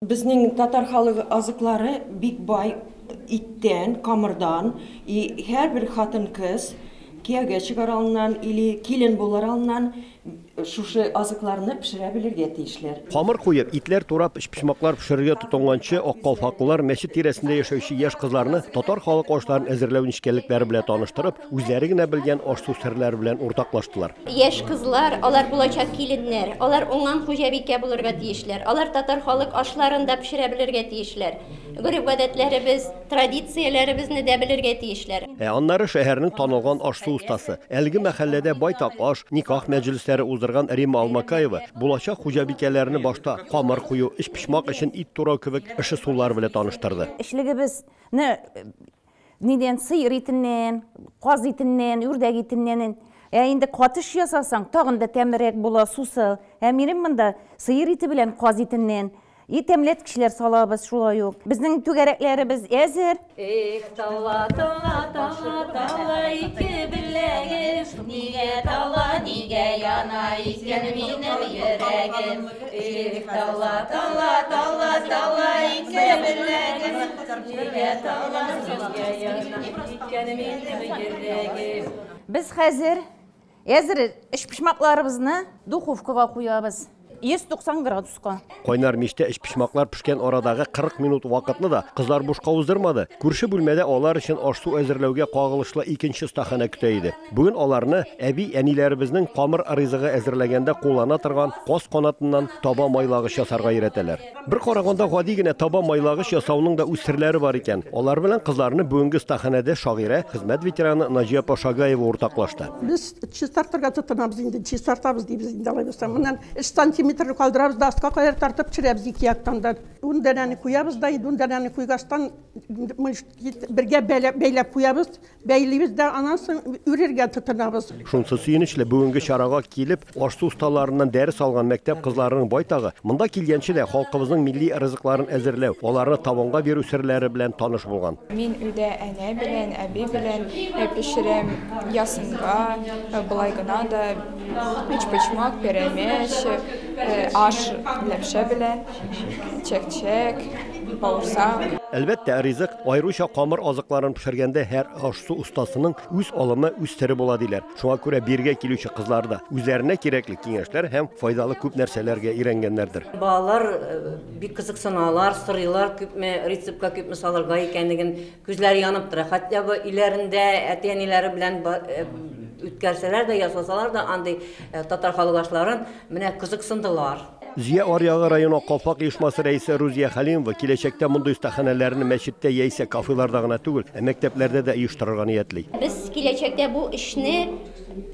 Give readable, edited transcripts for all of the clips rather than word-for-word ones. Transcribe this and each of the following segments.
Bizning tatar халыгы азыклары бик бай иттен, камырдан, her bir хатын кыз кияүгә чыгара алыннан или килен булар алыннан шушы азыкларны пешерә белергә тиешләр. Камыр куеп, итләр турап, пишмаклар пешерергә тотынганчы ак калфаклылар мәчет тирәсендә яшәүче яшь кызларны татар халык ашларын әзерләү ничкәлекләре белән таныштырып, үзләре генә белгән аш-су серләре белән уртаклаштылар. Яшь кызлар, алар булачак киленнәр, алар уңган хуҗабикә булырга тиешләр. Алар татар халык ашларын да пешерә белергә тиешләр. Гореф-гадәтләребез, традицияләребезне дә белергә тиешләр. Аннары шәһәрнең танылган аш-су устасы, әлеге мәхәлләдә байтак аш, никах мәҗлесләре уздырган Рима Алмакаева булачак хуҗабикәләрне башта камыр кую, эш пишмак өчен ит турау кебек эше сулар белән таныштырды. Эшлегебезне нидән сыер итеннән, каз итеннән, үрдәк итеннән инде катыш ясасаң, тагын да тәмрәк була сусы. Минем монда сыер ите белән каз итеннән Тәмләт кешеләр салабыз, шулай ук. Безнең түгәрәкләребез әзер. Тала, тала, тала, тала, ике беләгем, нигә тала, нигә яна икән минем йөрәгем. Тала, тала, тала, тала, ике беләгем, нигә тала, нигә яна икән минем йөрәгем. Без хәзер эш пишмакларыбызны духовкага куябыз. 190 градуска. Кайнар мичтә эш пишмаклар пешкән арадагы 40 минут вакытны да кызлар бушка уздырмады. Күрше бүлмәдә алар өчен аш-су әзерләүгә кагылышлы икенче стахана көтә иде. Бүген аларны әби-әниләребезнең камыр ризыгы әзерләгәндә куллана торган каз канатыннан таба майлагыч ясарга өйрәтәләр. Бер караганда гади генә таба майлагыч ясауның да үз серләре бар икән. Алар белән кызларны бүгенге стаханада шагыйрә, хезмәт ветераны Наҗия Пашагаева уртаклашты. Без чистартырга тотынабыз инде, чистартабыз дибез инде алайбыз. Моннан 3 сантиметр калдырабыз, дастка каяр тартып пешерәбез ике яктан да. Ун дәнәне куябыз да, ун дәнәне куйгастан бергә бәйләп куябыз, бәйлибез дә аннан соң үрергә тотынабыз. Шунсы сөенечле бүгенге чарага килеп, аш-су осталарыннан дәрес алган мәктәп кызларының байтагы монда килгәнче дә халкыбызның милли ризыкларын әзерләү, аларны табынга бирү серләре белән таныш булган. Мин үдә әнә белән, әби белән пешерәм ясынга, булай гына да пичмак, перемеш, аш ләпшә белән, чәк-чәк, бауырсак. Әлбәттә, ризык айрыша камыр азыкларын пешергәндә һәр аш-су устасының үз алымы, үз сире була диләр. Шуңа күрә биргә килүче кызлар да үзләренә кирәкле киңәшләр һәм файдалы күп нәрсәләргә өйрәнгәннәрдер. Балалар бик кызыксыналар, сорыйлар, күпме рецептка күпме салырга икәнлеген күзләре янып тора. Хәтта бу иләрендә әти-әниләре белән үткәрсәләр дә, ясасалар да андый татар халык ашларын менә кызыксындылар. Зия Аръягы районы Калфак оешмасы рәисе Рузия Халимова киләчәктә мондай стаханәләрне мәчеттә яисә кафеларда гына түгел, мәктәпләрдә дә оештырырга ниятли. Без киләчәктә бу эшне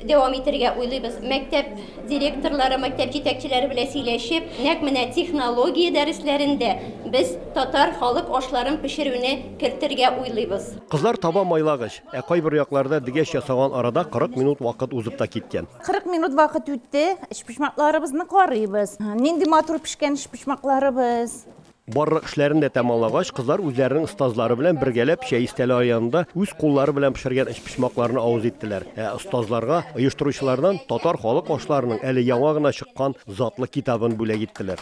дәвам итәргә уйлыйбыз. Мәктәп директорлары, мәктәп җитәкчеләре белән сөйләшеп, нәкъ менә технология дәресләрендә без татар халык ашларын пешерүне кертергә уйлыйбыз. Кызлар таба майлагыч, кайбер якларда дигәч ясаган арада 40 минут вакыт узып та киткән. 40 минут вакыт үтте, эш пишмакларыбызны карыйбыз. Нинди матур пешкән эш пишмакларыбыз. Барлык эшләрен дә тәмамлагач, кызлар үзләренең остазлары белән бергәләп чәй стәле аянында үз куллары белән пешергән эш пишмакларны авыз иттеләр. Остазларга оештыручылардан татар халык ашларының әле яңа гына чыккан затлы китабын бүләк иттеләр.